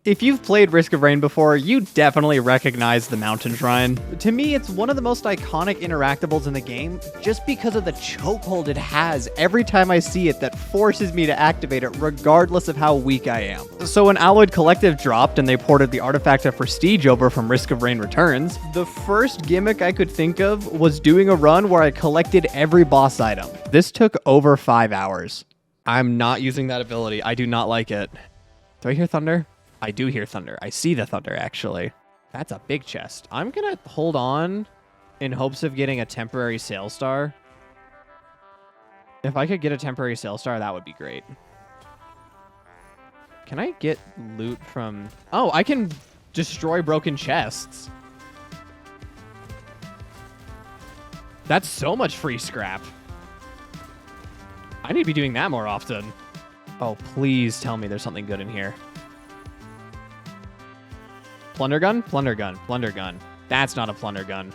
If you've played Risk of Rain before, you definitely recognize the Mountain Shrine. To me, it's one of the most iconic interactables in the game just because of the chokehold it has every time I see it that forces me to activate it regardless of how weak I am. So when Alloyed Collective dropped and they ported the Artifact of Prestige over from Risk of Rain Returns, the first gimmick I could think of was doing a run where I collected every boss item. This took over 5 hours. I'm not using that ability. I do not like it. Do I hear thunder? I do hear thunder. I see the thunder, actually. That's a big chest. I'm going to hold on in hopes of getting a temporary sale star. If I could get a temporary sale star, that would be great. Can I get loot from... Oh, I can destroy broken chests. That's so much free scrap. I need to be doing that more often. Oh, please tell me there's something good in here. Plunder gun? Plunder gun. Plunder gun. That's not a plunder gun.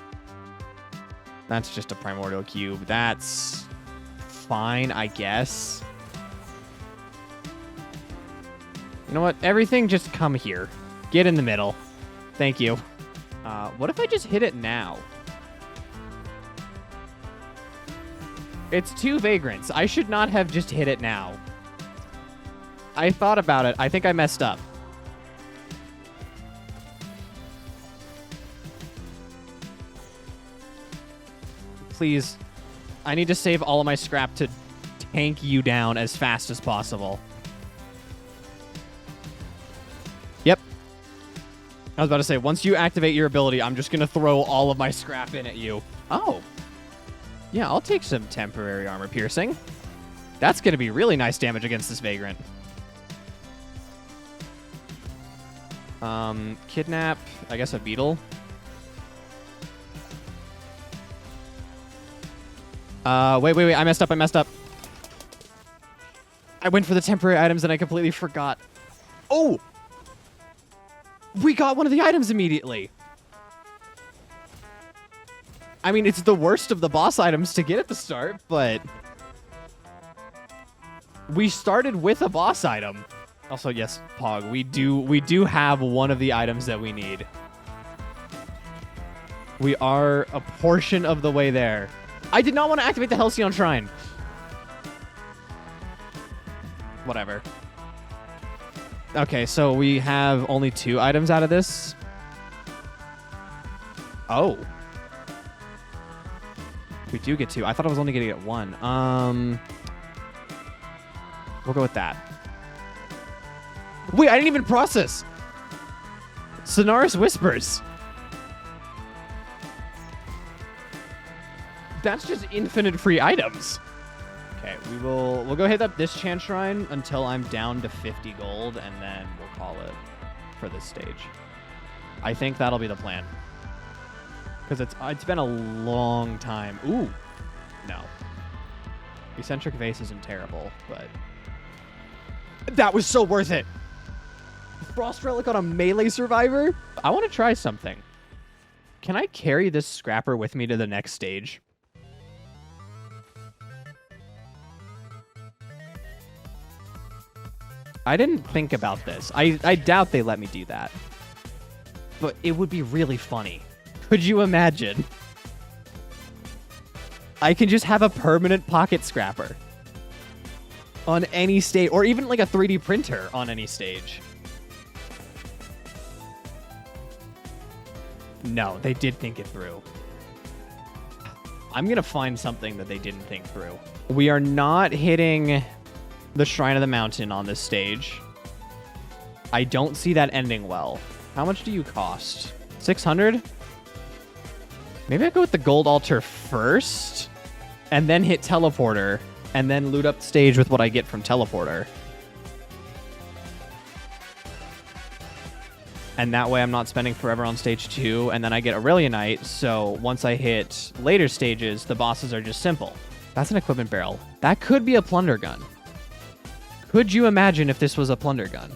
That's just a primordial cube. That's fine, I guess. You know what? Everything just come here. Get in the middle. Thank you. What if I just hit it now? It's 2 vagrants. I should not have just hit it now. I thought about it. I think I messed up. Please. I need to save all of my scrap to tank you down as fast as possible. Yep. I was about to say, once you activate your ability, I'm just going to throw all of my scrap in at you. Oh. Yeah, I'll take some temporary armor piercing. That's going to be really nice damage against this vagrant. Kidnap, I guess a beetle. Wait. I messed up. I went for the temporary items and I completely forgot. Oh! We got one of the items immediately. I mean, it's the worst of the boss items to get at the start, but... we started with a boss item. Also, yes, Pog, we do have one of the items that we need. We are a portion of the way there. I did not want to activate the Halcyon Shrine. Whatever. Okay, so we have only 2 items out of this. Oh. We do get 2. I thought I was only going to get 1. We'll go with that. Wait, I didn't even process. Sonorous Whispers. That's just infinite free items. Okay, we'll go hit up this chant shrine until I'm down to 50 gold, and then we'll call it for this stage. I think that'll be the plan. Because it's been a long time. Ooh, no. Eccentric Vase isn't terrible, but that was so worth it. Frost Relic on a melee survivor? I want to try something. Can I carry this scrapper with me to the next stage? I didn't think about this. I doubt they let me do that. But it would be really funny. Could you imagine? I can just have a permanent pocket scrapper on any stage, or even like a 3D printer on any stage. No, they did think it through. I'm going to find something that they didn't think through. We are not hitting the Shrine of the Mountain on this stage. I don't see that ending well. How much do you cost? 600? Maybe I go with the gold altar first, and then hit teleporter, and then loot up the stage with what I get from teleporter. And that way I'm not spending forever on stage 2, and then I get Aurelionite, so once I hit later stages, the bosses are just simple. That's an equipment barrel. That could be a plunder gun. Could you imagine if this was a plunder gun?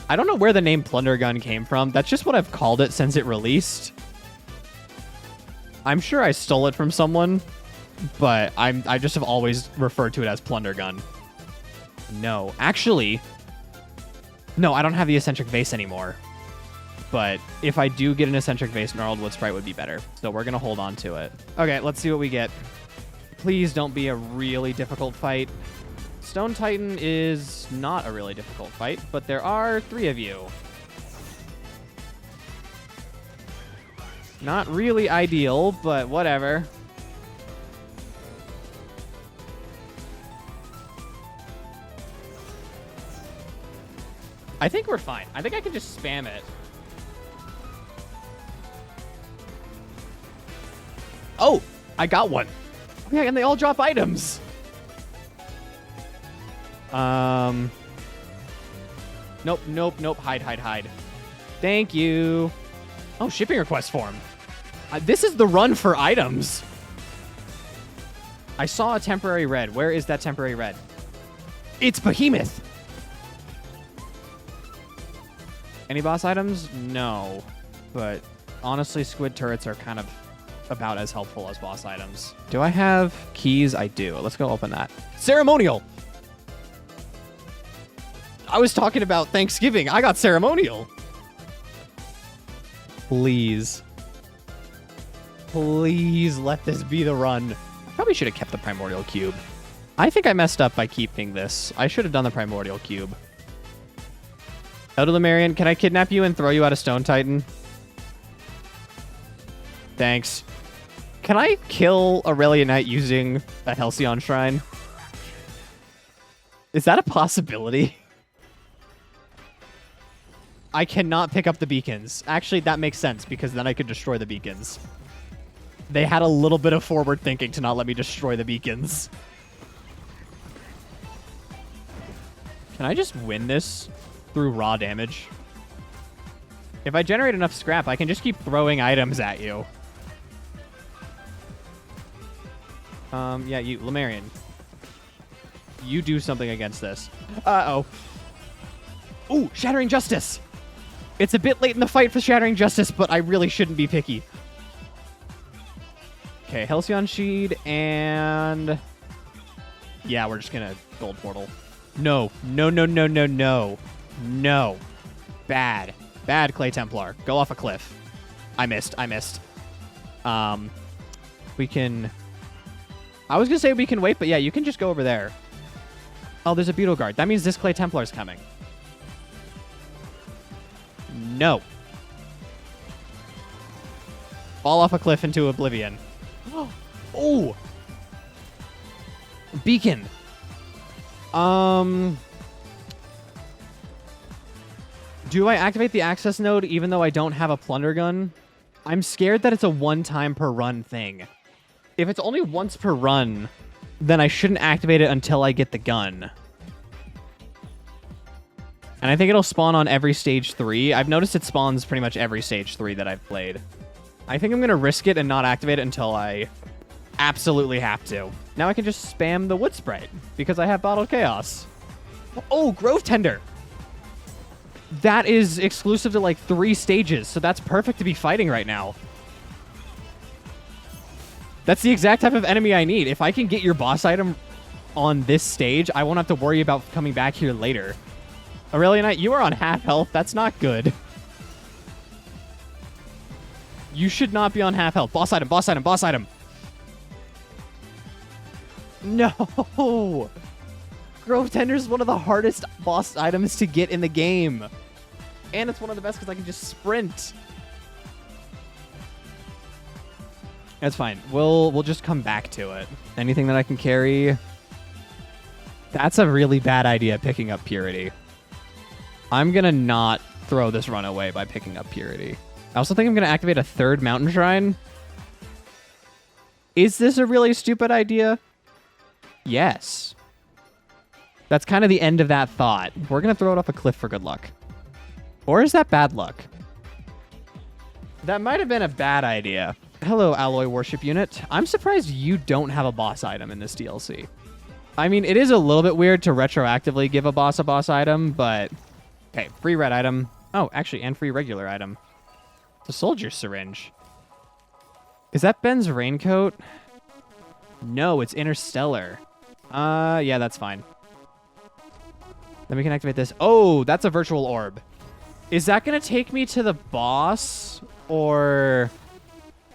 I don't know where the name plunder gun came from. That's just what I've called it since it released. I'm sure I stole it from someone, but I just have always referred to it as plunder gun. No, actually, No, I don't have the eccentric vase anymore. But if I do get an eccentric vase, gnarled wood sprite would be better. So we're going to hold on to it. Okay, let's see what we get. Please don't be a really difficult fight. Stone Titan is not a really difficult fight, but there are 3 of you. Not really ideal, but whatever. I think we're fine. I think I can just spam it. Oh, I got one. Yeah, and they all drop items. Nope, nope, nope. Hide. Thank you. Oh, shipping request form. This is the run for items. I saw a temporary red. Where is that temporary red? It's Behemoth. Any boss items? No. But honestly, squid turrets are kind of about as helpful as boss items. Do I have keys? I do. Let's go open that. Ceremonial. I was talking about Thanksgiving. I got ceremonial. Please. Please let this be the run. I probably should have kept the primordial cube. I think I messed up by keeping this. I should have done the primordial cube. Elder can I kidnap you and throw you out of Stone Titan? Thanks. Can I kill Aurelia Knight using a Halcyon Shrine? Is that a possibility? I cannot pick up the beacons. Actually, that makes sense because then I could destroy the beacons. They had a little bit of forward thinking to not let me destroy the beacons. Can I just win this through raw damage? If I generate enough scrap, I can just keep throwing items at you. Yeah, you, Lemurian. You do something against this. Uh-oh. Ooh, Shattering Justice! It's a bit late in the fight for Shattering Justice, but I really shouldn't be picky. Okay, Halcyon Sheed, and... yeah, we're just gonna Gold Portal. No. No. Bad. Bad, Clay Templar. Go off a cliff. I missed. We can... I was gonna say we can wait, but yeah, you can just go over there. Oh, there's a Beetle Guard. That means this Clay Templar's coming. No. Fall off a cliff into oblivion. Oh! Beacon. Do I activate the access node even though I don't have a plunder gun? I'm scared that it's a one-time per run thing. If it's only once per run, then I shouldn't activate it until I get the gun. And I think it'll spawn on every stage 3. I've noticed it spawns pretty much every stage 3 that I've played. I think I'm going to risk it and not activate it until I absolutely have to. Now I can just spam the Wood Sprite because I have Bottled Chaos. Oh, Grove Tender. That is exclusive to like 3 stages, so that's perfect to be fighting right now. That's the exact type of enemy I need. If I can get your boss item on this stage, I won't have to worry about coming back here later. Aurelia Knight, you are on half health. That's not good. You should not be on half health. Boss item, boss item, boss item. No! Grove Tender is one of the hardest boss items to get in the game. And it's one of the best because I can just sprint. That's fine. We'll just come back to it. Anything that I can carry? That's a really bad idea, picking up Purity. I'm going to not throw this run away by picking up Purity. I also think I'm going to activate a 3rd Mountain Shrine. Is this a really stupid idea? Yes. That's kind of the end of that thought. We're going to throw it off a cliff for good luck. Or is that bad luck? That might have been a bad idea. Hello, Alloy Worship Unit. I'm surprised you don't have a boss item in this DLC. I mean, it is a little bit weird to retroactively give a boss item, but... okay, free red item. Oh, actually, and free regular item. The Soldier's Syringe. Is that Ben's Raincoat? No, it's Interstellar. Yeah, that's fine. Then we can activate this. Oh, that's a virtual orb. Is that going to take me to the boss? Or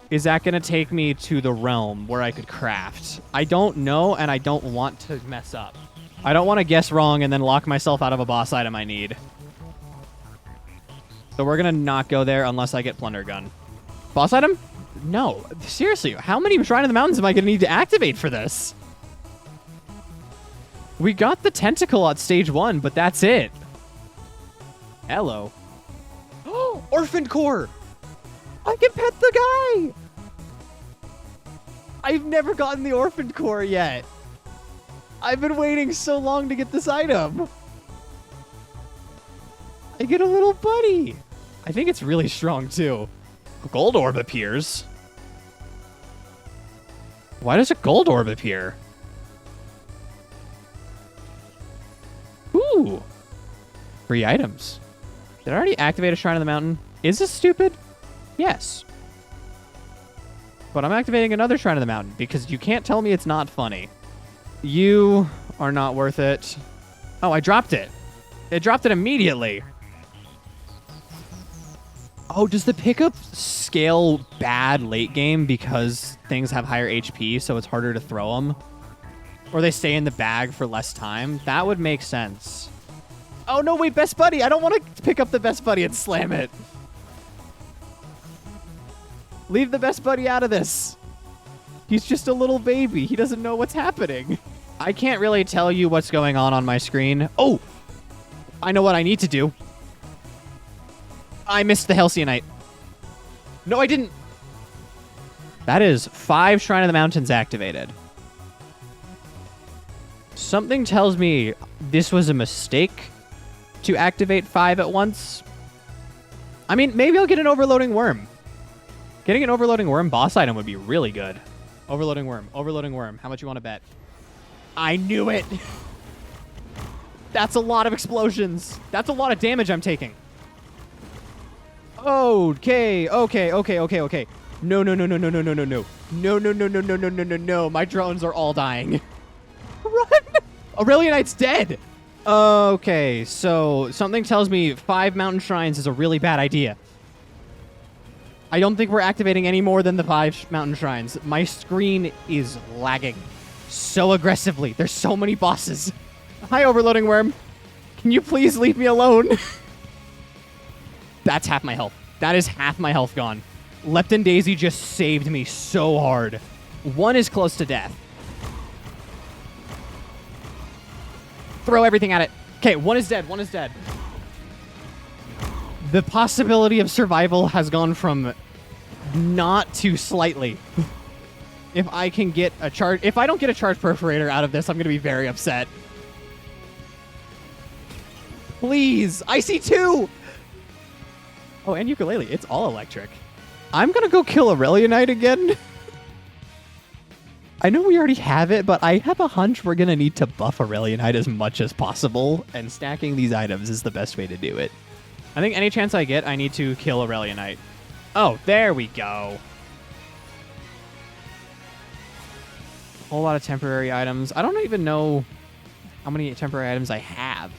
is that going to take me to the realm where I could craft? I don't know, and I don't want to mess up. I don't want to guess wrong and then lock myself out of a boss item I need. So we're going to not go there unless I get Plunder Gun. Boss item? No. Seriously, how many Shrine of the Mountains am I going to need to activate for this? We got the tentacle at stage 1, but that's it. Hello. Oh, Orphaned Core. I can pet the guy. I've never gotten the Orphaned Core yet. I've been waiting so long to get this item. I get a little buddy. I think it's really strong, too. A gold orb appears. Why does a gold orb appear? Ooh. Free items. Did I already activate a Shrine of the Mountain? Is this stupid? Yes. But I'm activating another Shrine of the Mountain because you can't tell me it's not funny. You are not worth it. Oh, I dropped it. It dropped it immediately. Oh, does the pickup scale bad late game because things have higher HP, so it's harder to throw them? Or they stay in the bag for less time? That would make sense. Oh, no, wait, Best Buddy. I don't want to pick up the Best Buddy and slam it. Leave the Best Buddy out of this. He's just a little baby. He doesn't know what's happening. I can't really tell you what's going on my screen. Oh, I know what I need to do. I missed the Halcyonite. No, I didn't. That is 5 Shrine of the Mountains activated. Something tells me this was a mistake to activate 5 at once. I mean, maybe I'll get an Overloading Worm. Getting an Overloading Worm boss item would be really good. Overloading Worm. Overloading Worm. How much you want to bet? I knew it. That's a lot of explosions. That's a lot of damage I'm taking. Okay. No. No. My drones are all dying. Run! Aurelionite's dead. Okay, so something tells me 5 mountain shrines is a really bad idea. I don't think we're activating any more than the 5 mountain shrines. My screen is lagging so aggressively. There's so many bosses. Hi, Overloading Worm. Can you please leave me alone? That's half my health. That is half my health gone. Lepton Daisy just saved me so hard. 1 is close to death. Throw everything at it. Okay, 1 is dead. 1 is dead. The possibility of survival has gone from not to slightly. If I can get a charge... If I don't get a charge perforator out of this, I'm going to be very upset. Please. I see 2. Oh, and ukulele. It's all electric. I'm going to go kill Aurelionite again. I know we already have it, but I have a hunch we're going to need to buff Aurelionite as much as possible, and stacking these items is the best way to do it. I think any chance I get, I need to kill Aurelionite. Oh, there we go. A whole lot of temporary items. I don't even know how many temporary items I have.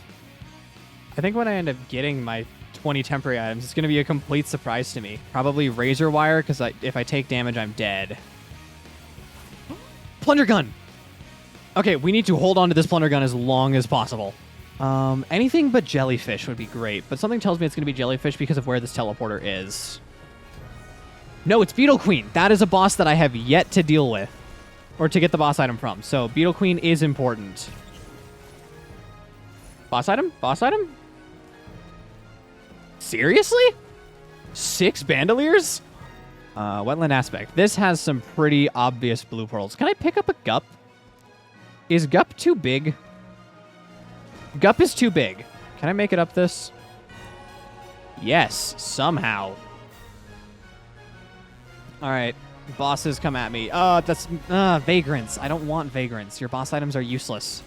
I think when I end up getting my 20 temporary items, it's going to be a complete surprise to me. Probably Razor Wire, because if I take damage, I'm dead. Plunder Gun! Okay, we need to hold on to this Plunder Gun as long as possible. Anything but Jellyfish would be great, but something tells me it's going to be Jellyfish because of where this teleporter is. No, it's Beetle Queen. That is a boss that I have yet to deal with, or to get the boss item from, so Beetle Queen is important. Boss item? Boss item? Seriously? 6 Bandoliers? Wetland Aspect. This has some pretty obvious blue pearls. Can I pick up a Gup? Is Gup too big? Gup is too big. Can I make it up this? Yes, somehow. All right, bosses come at me. That's Vagrants. I don't want Vagrants. Your boss items are useless.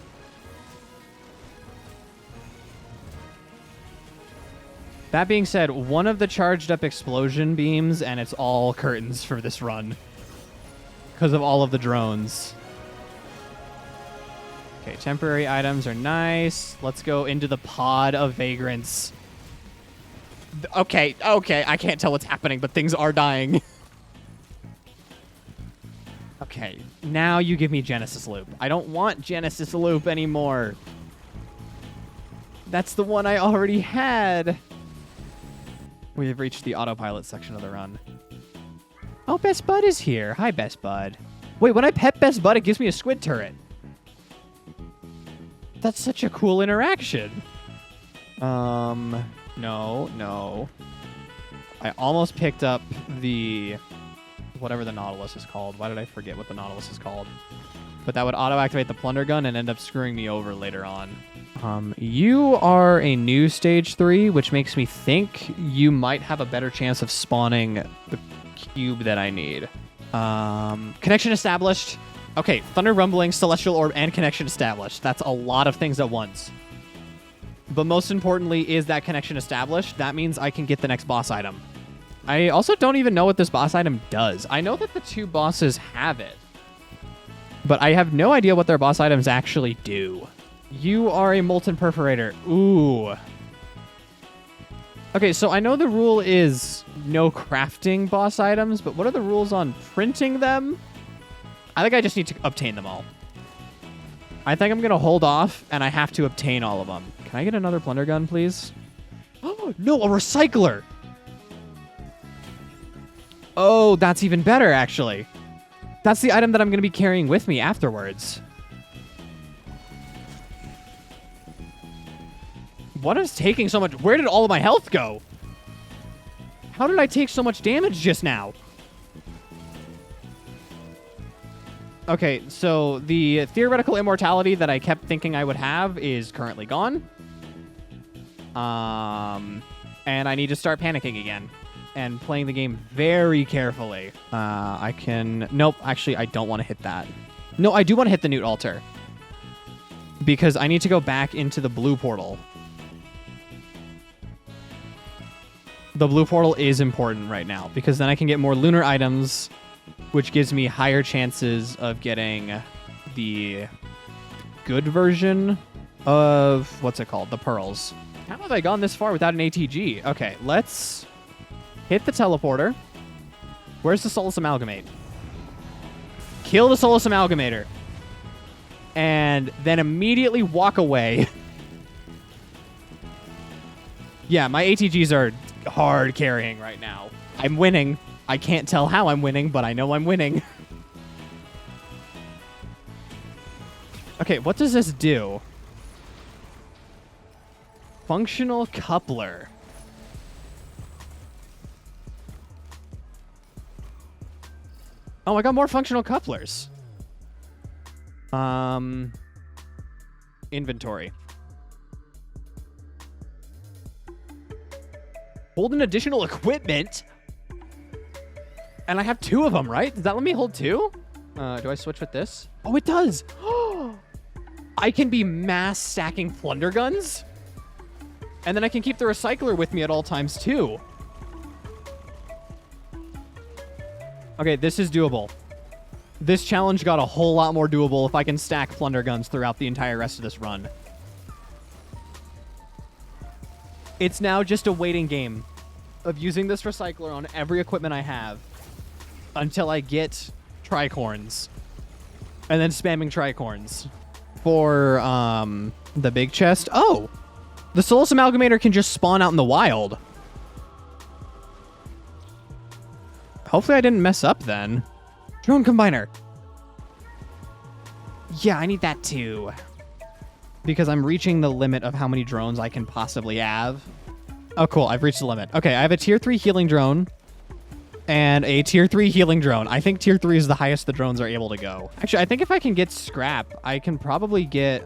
That being said, one of the charged up explosion beams, and it's all curtains for this run because of all of the drones. Okay, temporary items are nice. Let's go into the pod of vagrants. Okay, I can't tell what's happening, but things are dying. Okay, now you give me Genesis Loop. I don't want Genesis Loop anymore. That's the one I already had. We have reached the autopilot section of the run. Oh, Best Bud is here. Hi, Best Bud. Wait, when I pet Best Bud, it gives me a squid turret. That's such a cool interaction. No. I almost picked up the... whatever the Nautilus is called. Why did I forget what the Nautilus is called? But that would auto-activate the plunder gun and end up screwing me over later on. You are a new stage 3, which makes me think you might have a better chance of spawning the cube that I need. Connection established. Okay, Thunder Rumbling, Celestial Orb, and connection established. That's a lot of things at once. But most importantly is that connection established. That means I can get the next boss item. I also don't even know what this boss item does. I know that the 2 bosses have it, but I have no idea what their boss items actually do. You are a Molten Perforator. Ooh. Okay, so I know the rule is no crafting boss items, but what are the rules on printing them? I think I just need to obtain them all. I think I'm going to hold off, and I have to obtain all of them. Can I get another plunder gun, please? Oh, no, a recycler! Oh, that's even better, actually. That's the item that I'm going to be carrying with me afterwards. What is taking so much? Where did all of my health go? How did I take so much damage just now? Okay, so the theoretical immortality that I kept thinking I would have is currently gone. And I need to start panicking again and playing the game very carefully. I can... Nope, actually, I don't want to hit that. No, I do want to hit the Newt Altar because I need to go back into the blue portal. The blue portal is important right now because then I can get more lunar items, which gives me higher chances of getting the good version of... what's it called? The pearls. How have I gone this far without an ATG? Okay, let's hit the teleporter. Where's the Solus Amalgamate? Kill the Solus Amalgamator. And then immediately walk away. Yeah, my ATGs are hard carrying right now. I'm winning. I can't tell how I'm winning, but I know I'm winning. Okay, what does this do? Functional coupler. Oh, I got more functional couplers. Inventory. Hold an additional equipment. And I have 2 of them, right? Does that let me hold 2? Do I switch with this? Oh, it does. I can be mass stacking plunder guns. And then I can keep the recycler with me at all times, too. Okay, this is doable. This challenge got a whole lot more doable if I can stack plunder guns throughout the entire rest of this run. It's now just a waiting game of using this recycler on every equipment I have until I get tricorns. And then spamming tricorns. For the big chest. Oh! The Solus Amalgamator can just spawn out in the wild. Hopefully I didn't mess up then. Drone Combiner. Yeah, I need that too. Because I'm reaching the limit of how many drones I can possibly have. Oh, cool. I've reached the limit. Okay, I have a tier 3 healing drone and a tier 3 healing drone. I think tier 3 is the highest the drones are able to go. Actually, I think if I can get scrap, I can probably get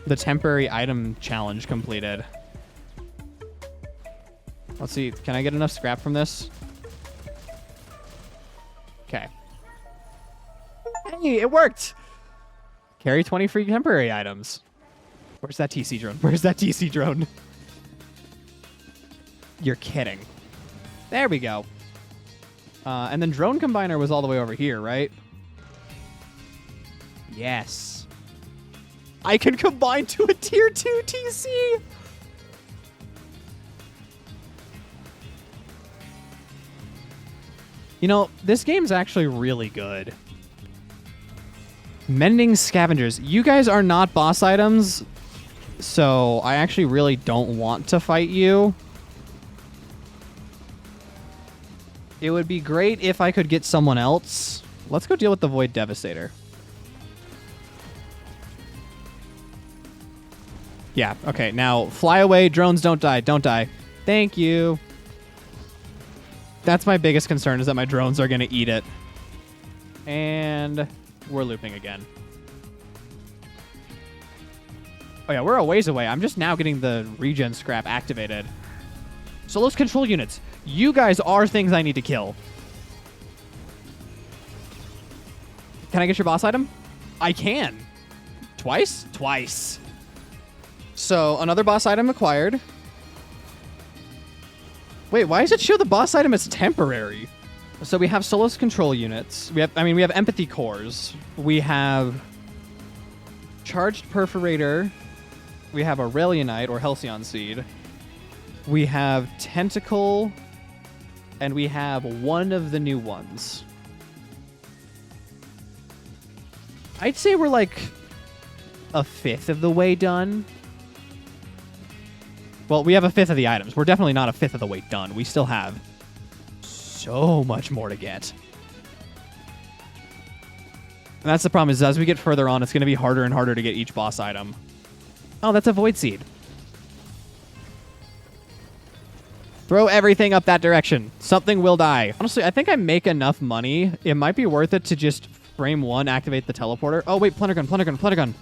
the temporary item challenge completed. Let's see. Can I get enough scrap from this? Okay. Hey, it worked! Carry 20 free temporary items. Where's that TC drone? Where's that TC drone? You're kidding. There we go. And then Drone Combiner was all the way over here, right? Yes. I can combine to a tier 2 TC. You know, this game's actually really good. Mending Scavengers. You guys are not boss items, so I actually really don't want to fight you. It would be great if I could get someone else. Let's go deal with the Void Devastator. Yeah, okay. Now, fly away. Drones don't die. Don't die. Thank you. That's my biggest concern, is that my drones are going to eat it. And we're looping again. Oh, yeah, we're a ways away. I'm just now getting the regen scrap activated. So those control units. You guys are things I need to kill. Can I get your boss item? I can. Twice? Twice. So another boss item acquired. Wait, why does it show the boss item as temporary? So we have Solos control units. We have empathy cores. We have charged perforator. We have Aurelionite or Halcyon seed. We have tentacle, and we have one of the new ones. I'd say we're like a fifth of the way done. Well, we have a fifth of the items. We're definitely not a fifth of the way done. We still have so much more to get. And that's the problem, is as we get further on, it's going to be harder and harder to get each boss item. Oh, that's a Void Seed. Throw everything up that direction. Something will die. Honestly, I think I make enough money. It might be worth it to just frame 1, activate the teleporter. Oh, wait, Plunder Gun, Plunder Gun, Plunder Gun.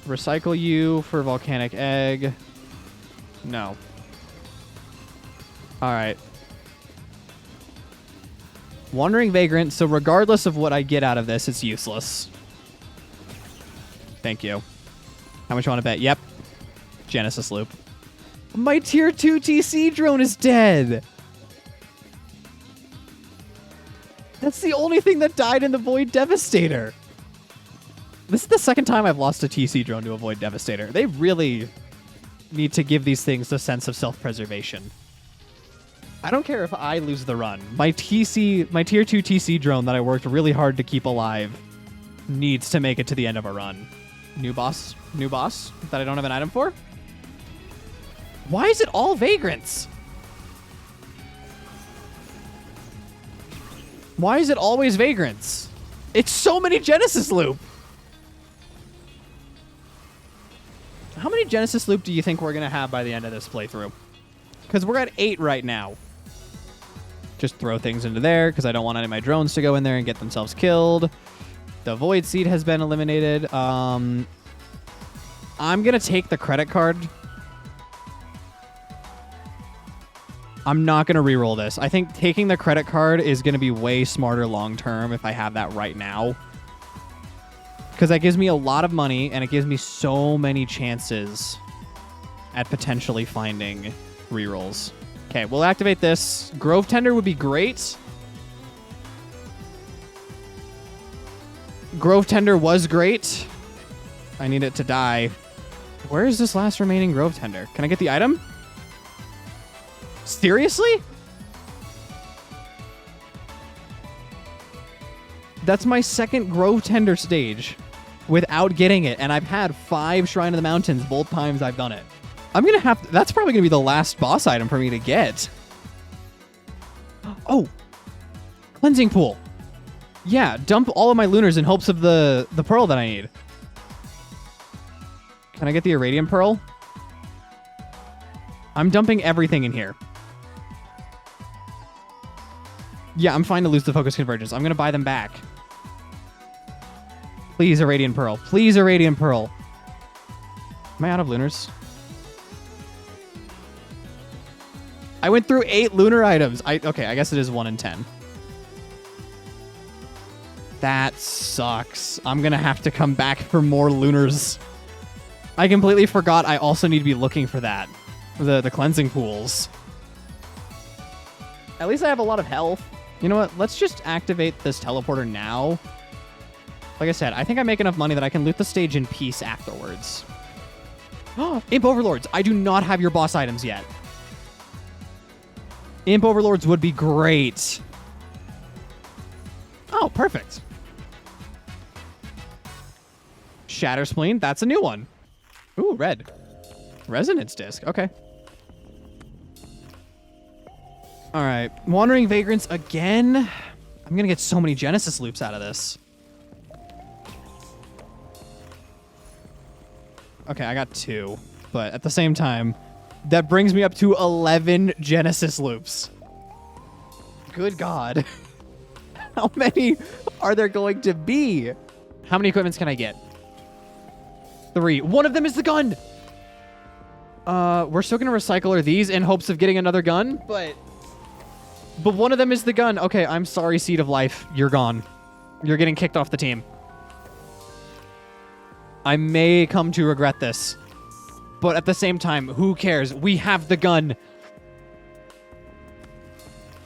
Recycle you for volcanic egg. No. All right. Wandering Vagrant, so regardless of what I get out of this, it's useless. Thank you. How much you want to bet? Yep. Genesis Loop. My tier 2 TC drone is dead. That's the only thing that died in the Void Devastator. This is the second time I've lost a TC drone to a Void Devastator. They really need to give these things a sense of self-preservation. I don't care if I lose the run. My tier 2 TC drone that I worked really hard to keep alive needs to make it to the end of a run. New boss that I don't have an item for? Why is it all Vagrants? Why is it always Vagrants? It's so many Genesis Loop. How many Genesis Loop do you think we're going to have by the end of this playthrough? Because we're at 8 right now. Just throw things into there because I don't want any of my drones to go in there and get themselves killed. The Void Seed has been eliminated. I'm going to take the credit card. I'm not going to reroll this. I think taking the credit card is going to be way smarter long term if I have that right now. Because that gives me a lot of money, and it gives me so many chances at potentially finding rerolls. Okay, we'll activate this. Grove Tender would be great. Grove Tender was great. I need it to die. Where is this last remaining Grove Tender? Can I get the item? Seriously? That's my second Grove Tender stage without getting it, and I've had 5 Shrine of the Mountains both times I've done it. I'm gonna have to, that's probably gonna be the last boss item for me to get. Oh, Cleansing Pool. Yeah, dump all of my Lunars in hopes of the pearl that I need. Can I get the Irradiant Pearl? I'm dumping everything in here. Yeah, I'm fine to lose the Focus Convergence. I'm gonna buy them back. Please, Irradiant Pearl. Please, Irradiant Pearl. Am I out of Lunars? I went through 8 Lunar items. Okay, I guess it is 1 in 10. That sucks. I'm going to have to come back for more Lunars. I completely forgot I also need to be looking for that. The cleansing pools. At least I have a lot of health. You know what? Let's just activate this teleporter now. Like I said, I think I make enough money that I can loot the stage in peace afterwards. Imp Overlords. I do not have your boss items yet. Imp Overlords would be great. Oh, perfect. Shatter Spleen. That's a new one. Ooh, red. Resonance Disc. Okay. All right. Wandering Vagrants again. I'm going to get so many Genesis loops out of this. Okay, I got 2. But at the same time, that brings me up to 11 Genesis loops. Good God. How many are there going to be? How many equipments can I get? 3. One of them is the gun. We're still going to recycle these in hopes of getting another gun, but one of them is the gun. Okay, I'm sorry, Seed of Life. You're gone. You're getting kicked off the team. I may come to regret this. But at the same time, who cares? We have the gun.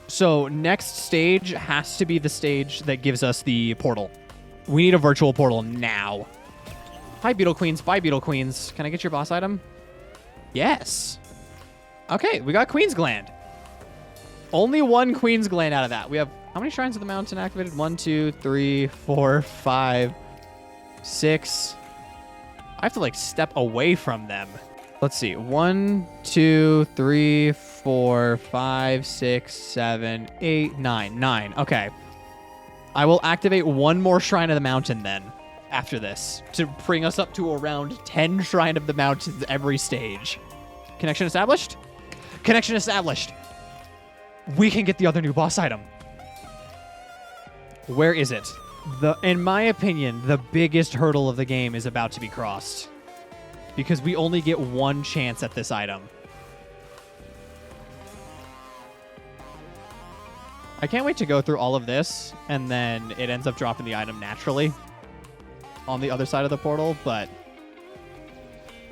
So next stage has to be the stage that gives us the portal. We need a virtual portal now. Hi, Beetle Queens. Bye, Beetle Queens. Can I get your boss item? Yes. Okay, we got Queen's Gland. Only 1 Queen's Gland out of that. We have how many Shrines of the Mountain activated? 1, 2, 3, 4, 5, 6. I have to, like, step away from them. Let's see. 1, 2, 3, 4, 5, 6, 7, 8, 9. 9. Okay. I will activate 1 more Shrine of the Mountain then, after this, to bring us up to around 10 Shrine of the Mountains every stage. Connection established? Connection established. We can get the other new boss item. Where is it? In my opinion, the biggest hurdle of the game is about to be crossed. Because we only get 1 chance at this item. I can't wait to go through all of this, and then it ends up dropping the item naturally on the other side of the portal, but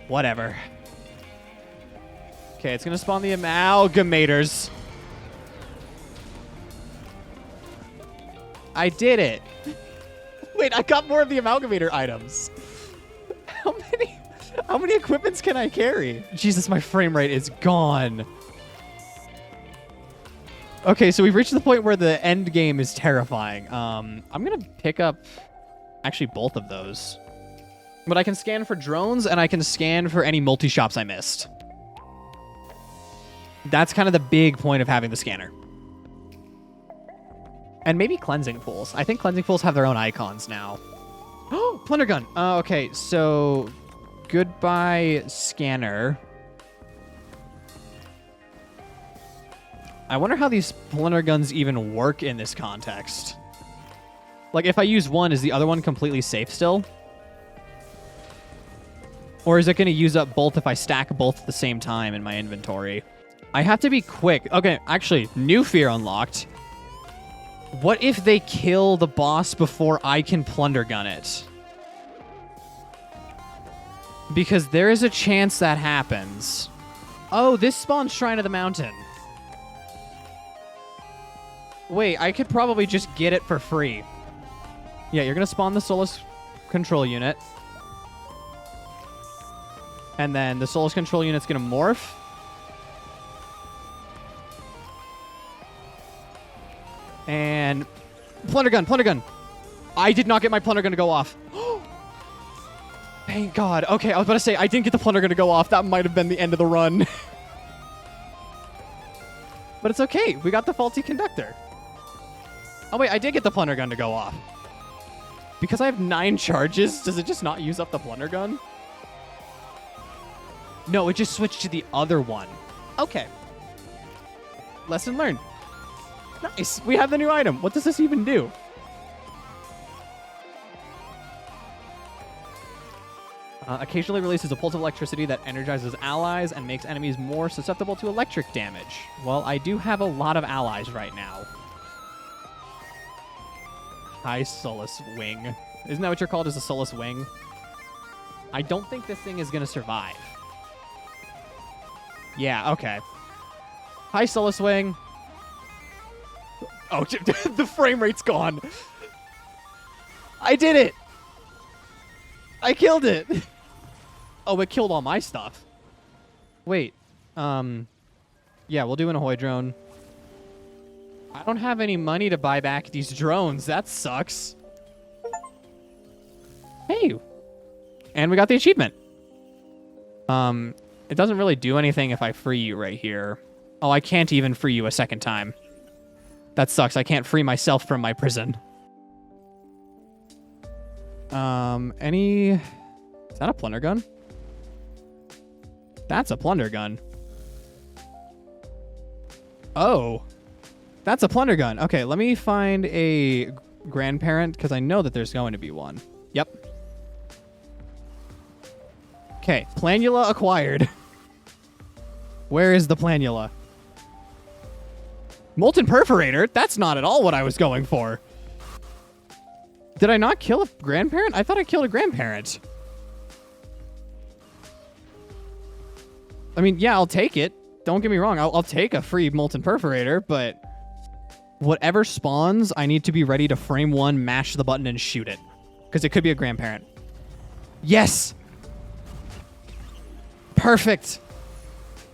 whatever. Okay, it's going to spawn the amalgamators. I did it. Wait, I got more of the amalgamator items. How many equipments can I carry? Jesus, my frame rate is gone. Okay, so we've reached the point where the end game is terrifying. I'm going to pick up actually both of those. But I can scan for drones, and I can scan for any multi-shops I missed. That's kind of the big point of having the scanner. And maybe cleansing pools. I think cleansing pools have their own icons now. Oh, plunder gun. Okay, so goodbye scanner. I wonder how these plunder guns even work in this context. Like, if I use one, is the other one completely safe still? Or is it going to use up both if I stack both at the same time in my inventory? I have to be quick. Okay, actually, new fear unlocked. What if they kill the boss before I can plunder gun it? Because there is a chance that happens. Oh, this spawns Shrine of the Mountain. Wait, I could probably just get it for free. Yeah, you're going to spawn the Solus control unit. And then the Solus control unit's going to morph. And plunder gun, plunder gun. I did not get my plunder gun to go off. Thank God. Okay, I was about to say, I didn't get the plunder gun to go off. That might have been the end of the run. But it's okay. We got the faulty conductor. Oh, wait, I did get the plunder gun to go off. Because I have 9 charges, does it just not use up the plunder gun? No, it just switched to the other one. Okay. Lesson learned. Nice. We have the new item. What does this even do? Occasionally releases a pulse of electricity that energizes allies and makes enemies more susceptible to electric damage. Well, I do have a lot of allies right now. High Solus Wing. Isn't that what you're called, as a Solus Wing? I don't think this thing is going to survive. Yeah, okay. High Solus Wing. Oh, the frame rate's gone. I did it. I killed it. Oh, it killed all my stuff. Wait. Yeah, we'll do an Ahoy drone. I don't have any money to buy back these drones. That sucks. Hey. And we got the achievement. It doesn't really do anything if I free you right here. Oh, I can't even free you a second time. That sucks. I can't free myself from my prison. Is that a plunder gun? That's a plunder gun. Oh. That's a plunder gun. Okay, let me find a grandparent, because I know that there's going to be one. Yep. Okay, planula acquired. Where is the planula? Molten perforator? That's not at all what I was going for. Did I not kill a grandparent? I thought I killed a grandparent. I mean, yeah, I'll take it. Don't get me wrong. I'll take a free molten perforator, but whatever spawns, I need to be ready to frame one, mash the button, and shoot it. Because it could be a grandparent. Yes! Perfect!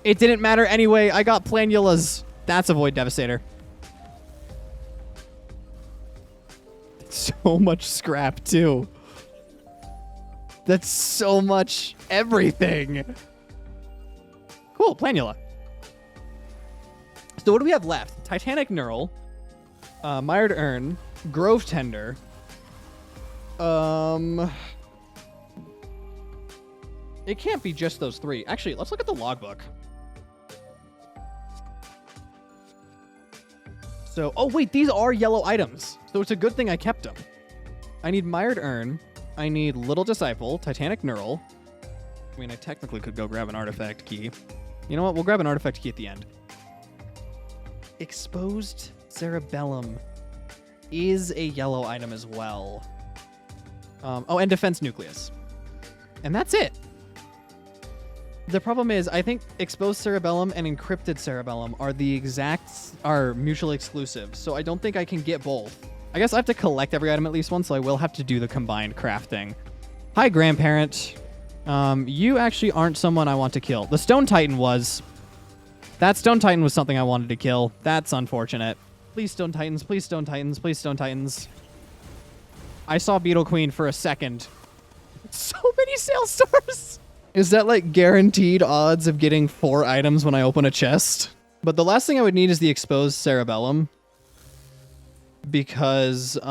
It didn't matter anyway. I got planulas. That's a Void Devastator. So much scrap, too. That's so much everything. Cool, planula. So what do we have left? Titanic Knurl, Mired Urn, Grove Tender. It can't be just those three. Actually, let's look at the logbook. So, oh wait, these are yellow items. So it's a good thing I kept them. I need Mired Urn. I need Little Disciple, Titanic Knurl. I mean, I technically could go grab an artifact key. You know what? We'll grab an artifact key at the end. Exposed Cerebellum is a yellow item as well. Oh, and Defense Nucleus. And that's it. The problem is, I think Exposed Cerebellum and Encrypted Cerebellum are mutually exclusive, so I don't think I can get both. I guess I have to collect every item at least once, so I will have to do the combined crafting. Hi, Grandparent. You actually aren't someone I want to kill. The Stone Titan was. That Stone Titan was something I wanted to kill. That's unfortunate. Please, Stone Titans. Please, Stone Titans. Please, Stone Titans. I saw Beetle Queen for a second. So many sales stores. Is that like guaranteed odds of getting 4 items when I open a chest? But the last thing I would need is the Exposed Cerebellum. Because it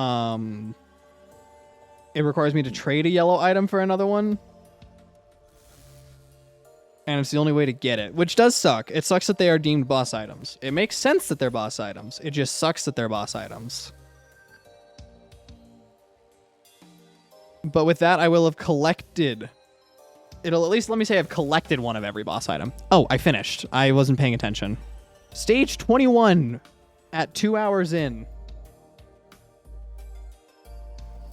requires me to trade a yellow item for another one. And it's the only way to get it, which does suck. It sucks that they are deemed boss items. It makes sense that they're boss items. It just sucks that they're boss items. But with that, I will have collected. It'll at least let me say I've collected one of every boss item. Oh, I finished. I wasn't paying attention. Stage 21 at 2 hours in.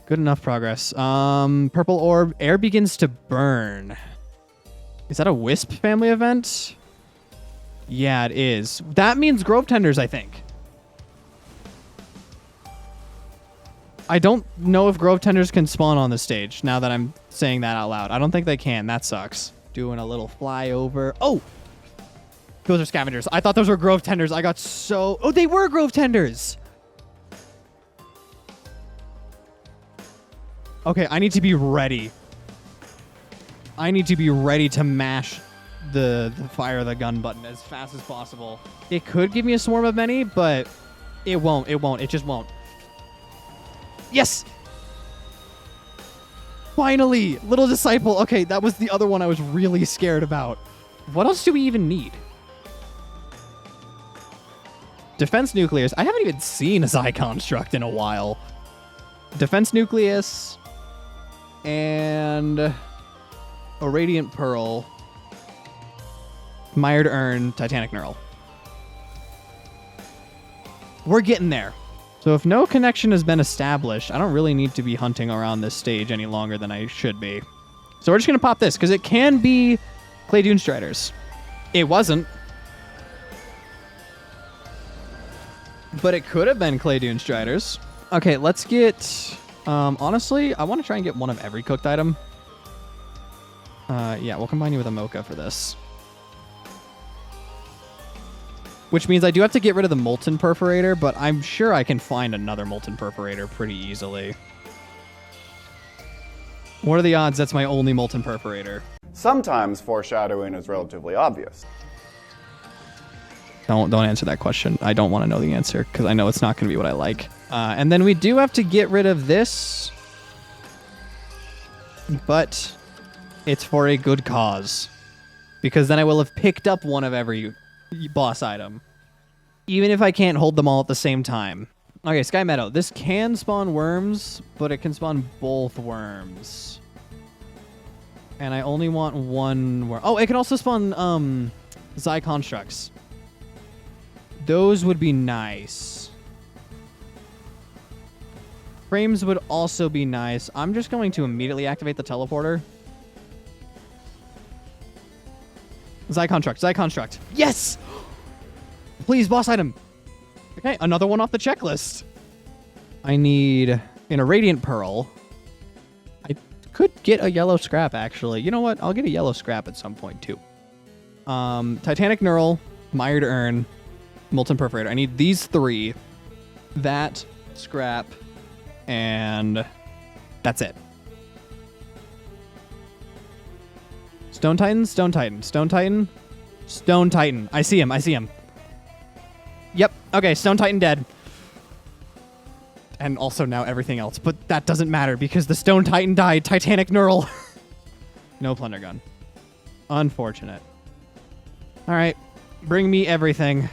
Good enough progress. Purple orb. Air begins to burn. Is that a Wisp family event? Yeah, it is. That means Grove Tenders, I think. I don't know if Grove Tenders can spawn on this stage, now that I'm saying that out loud. I don't think they can. That sucks. Doing a little flyover. Oh! Those are scavengers. I thought those were Grove Tenders. I got so... Oh, they were Grove Tenders! Okay, I need to be ready. I need to be ready to mash the fire the gun button as fast as possible. It could give me a swarm of many, but it won't. It won't. It just won't. Yes! Finally! Little Disciple. Okay, that was the other one I was really scared about. What else do we even need? Defense Nucleus. I haven't even seen a Xi Construct in a while. Defense Nucleus. And... a Radiant Pearl. Mired Urn. Titanic Knurl. We're getting there. So if no connection has been established, I don't really need to be hunting around this stage any longer than I should be. So we're just going to pop this, because it can be Clay Dune Striders. It wasn't. But it could have been Clay Dune Striders. Okay, let's get... honestly, I want to try and get one of every cooked item. Yeah, we'll combine you with a mocha for this. Which means I do have to get rid of the molten perforator, but I'm sure I can find another molten perforator pretty easily. What are the odds that's my only molten perforator? Sometimes foreshadowing is relatively obvious. Don't answer that question. I don't want to know the answer because I know it's not going to be what I like. And then we do have to get rid of this, but it's for a good cause because then I will have picked up one of every boss item, even if I can't hold them all at the same time. Okay, Sky Meadow. This can spawn worms, but it can spawn both worms. And I only want one worm. Oh, it can also spawn Xi constructs. Those would be nice. Frames would also be nice. I'm just going to immediately activate the teleporter. Xi construct, Xi construct. Yes! Please, boss item. Okay, another one off the checklist. I need an Irradiant Pearl. I could get a yellow scrap, actually. You know what? I'll get a yellow scrap at some point, too. Titanic Knurl, Mired Urn, Molten Perforator. I need these three. That, scrap, and that's it. Stone Titan, Stone Titan, Stone Titan, Stone Titan. I see him, I see him. Yep, okay, Stone Titan dead. And also now everything else, but that doesn't matter because the Stone Titan died. Titanic Knurl. No Plunder Gun. Unfortunate. All right, bring me everything.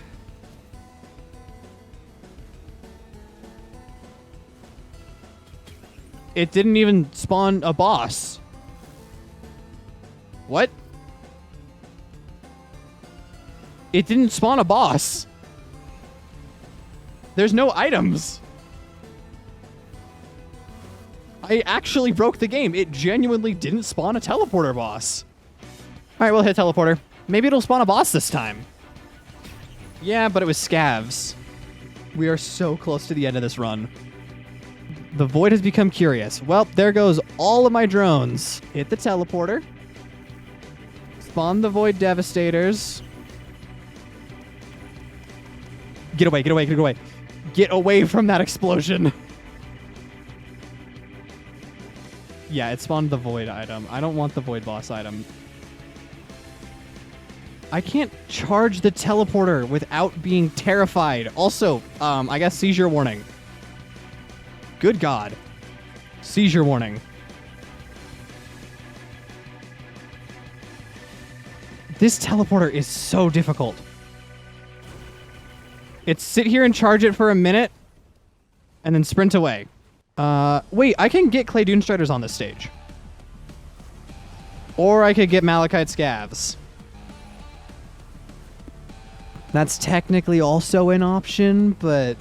It didn't even spawn a boss. What? It didn't spawn a boss. There's no items. I actually broke the game. It genuinely didn't spawn a teleporter boss. All right, we'll hit teleporter. Maybe it'll spawn a boss this time. Yeah, but it was scavs. We are so close to the end of this run. The void has become curious. Well, there goes all of my drones. Hit the teleporter. Spawn the void devastators. Get away, get away, get away. Get away from that explosion. Yeah, it spawned the void item. I don't want the void boss item. I can't charge the teleporter without being terrified. Also, I guess seizure warning. Good God. Seizure warning. This teleporter is so difficult. It's sit here and charge it for a minute and then sprint away. Wait, I can get Clay Dune Striders on this stage. Or I could get Malachite Scavs. That's technically also an option, but...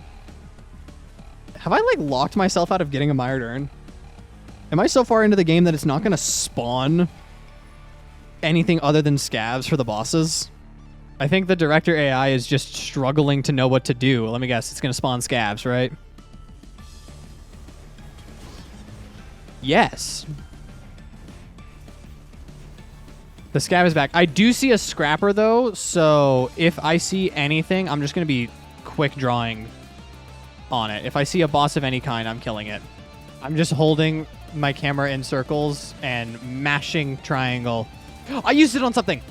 Have I, like, locked myself out of getting a Mired Urn? Am I so far into the game that it's not going to spawn anything other than scavs for the bosses? I think the director AI is just struggling to know what to do. Let me guess. It's going to spawn scavs, right? Yes. The scav is back. I do see a scrapper, though, so if I see anything, I'm just going to be quick drawing on it. If I see a boss of any kind, I'm killing it. I'm just holding my camera in circles and mashing triangle. I used it on something.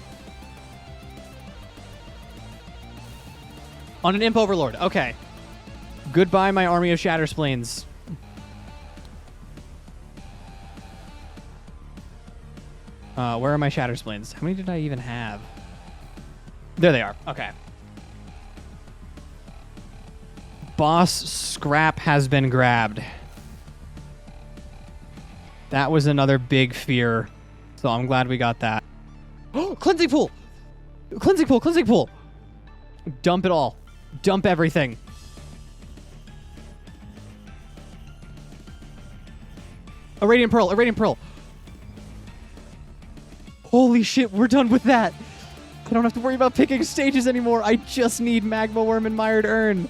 On an Imp Overlord. Okay. Goodbye, my army of Shatter Spleens. Where are my Shatter Spleens? How many did I even have? There they are. Okay. Boss scrap has been grabbed. That was another big fear. So I'm glad we got that. Oh, cleansing pool! Cleansing pool, cleansing pool! Dump it all. Dump everything. A Radiant Pearl, a Radiant Pearl. Holy shit, we're done with that. I don't have to worry about picking stages anymore. I just need Magma Worm and Mired Urn.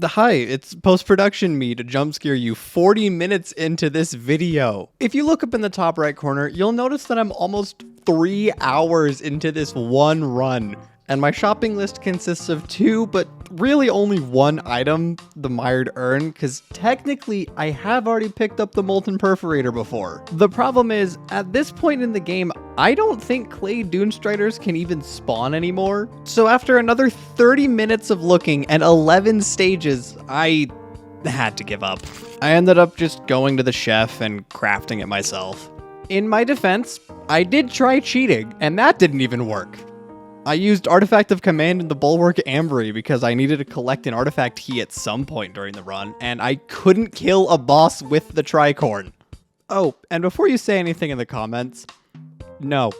Hi, it's post-production me to jump scare you 40 minutes into this video. If you look up in the top right corner, you'll notice that I'm almost 3 hours into this one run. And my shopping list consists of 2, but really only 1 item, the mired urn, because technically I have already picked up the molten perforator before. The problem is, at this point in the game, I don't think clay Dunestriders can even spawn anymore. So after another 30 minutes of looking and 11 stages, I had to give up. I ended up just going to the chef and crafting it myself. In my defense, I did try cheating, and that didn't even work. I used Artifact of Command in the Bulwark Ambry because I needed to collect an artifact key at some point during the run, and I couldn't kill a boss with the tricorn. Oh, and before you say anything in the comments, no.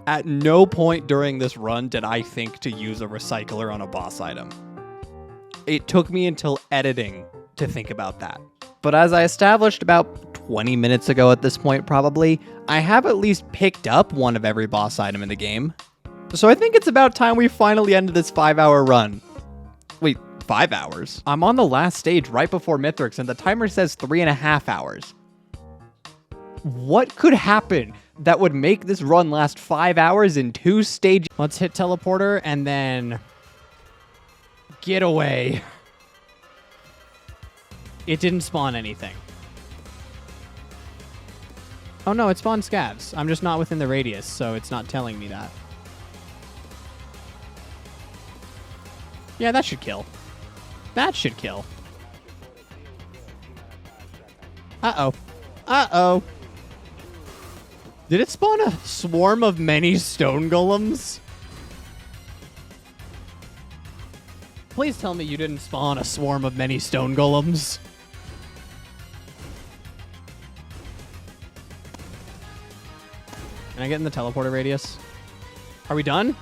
At no point during this run did I think to use a recycler on a boss item. It took me until editing to think about that. But as I established about 20 minutes ago at this point probably, I have at least picked up one of every boss item in the game. So I think it's about time we finally ended this 5-hour run. Wait, 5 hours? I'm on the last stage right before Mithrix and the timer says 3.5 hours. What could happen that would make this run last 5 hours in 2 stages? Let's hit teleporter and then get away. It didn't spawn anything. Oh no, it spawned scavs. I'm just not within the radius, so it's not telling me that. Yeah, that should kill. That should kill. Uh-oh. Uh-oh. Did it spawn a swarm of many stone golems? Please tell me you didn't spawn a swarm of many stone golems. Can I get in the teleporter radius? Are we done?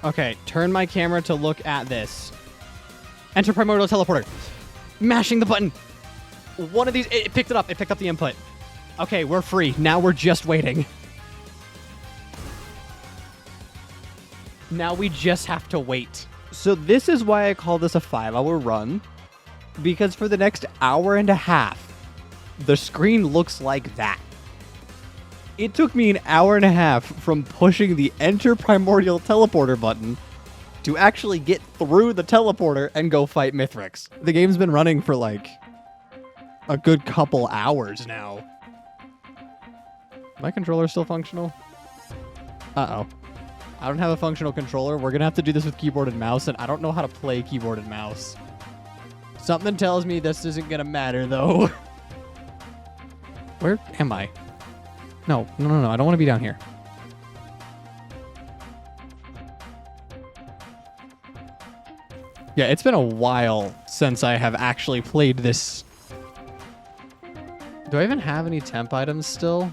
Okay, turn my camera to look at this. Enter primordial teleporter. Mashing the button. One of these, it picked it up. It picked up the input. Okay, we're free. Now we're just waiting. Now we just have to wait. So this is why I call this a 5-hour run. Because for the next hour and a half, the screen looks like that. It took me an hour and a half from pushing the Enter Primordial Teleporter button to actually get through the teleporter and go fight Mithrix. The game's been running for like a good couple hours now. My controller's still functional? Uh-oh. I don't have a functional controller. We're gonna have to do this with keyboard and mouse, and I don't know how to play keyboard and mouse. Something tells me this isn't gonna matter, though. Where am I? No, I don't want to be down here. Yeah, it's been a while since I have actually played this. Do I even have any temp items still?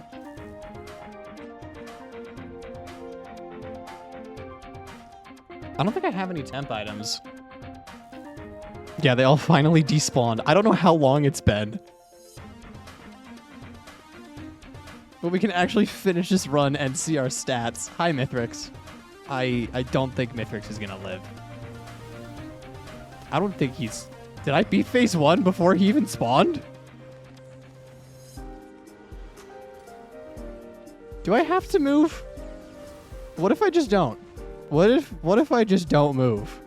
I don't think I have any temp items. Yeah, they all finally despawned. I don't know how long it's been. But we can actually finish this run and see our stats. Hi, Mithrix. I don't think Mithrix is going to live. I don't think he's... Did I beat phase 1 before he even spawned? Do I have to move? What if I just don't? What if I just don't move?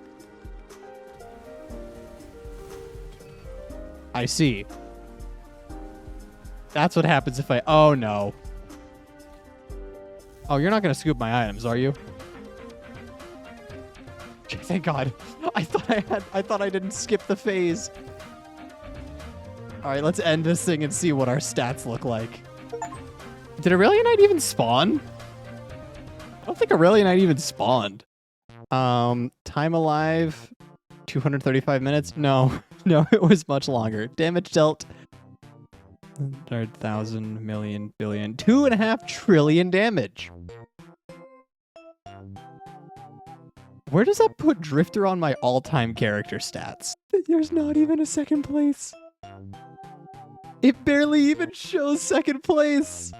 I see. That's what happens if I... Oh, no. Oh, you're not going to scoop my items, are you? Thank God. I thought I didn't skip the phase. All right, let's end this thing and see what our stats look like. Did Aurelian Knight even spawn? I don't think Aurelian Knight even spawned. Time alive, 235 minutes. No, it was much longer. Damage dealt. 100,000 million billion 2.5 trillion damage. Where does that put Drifter on my all-time character stats? There's not even a second place. It barely even shows second place.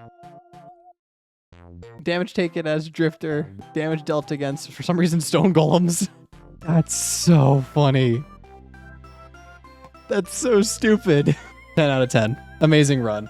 Damage taken as Drifter. Damage dealt against, for some reason, stone golems. That's so funny. That's so stupid. 10 out of 10. Amazing run.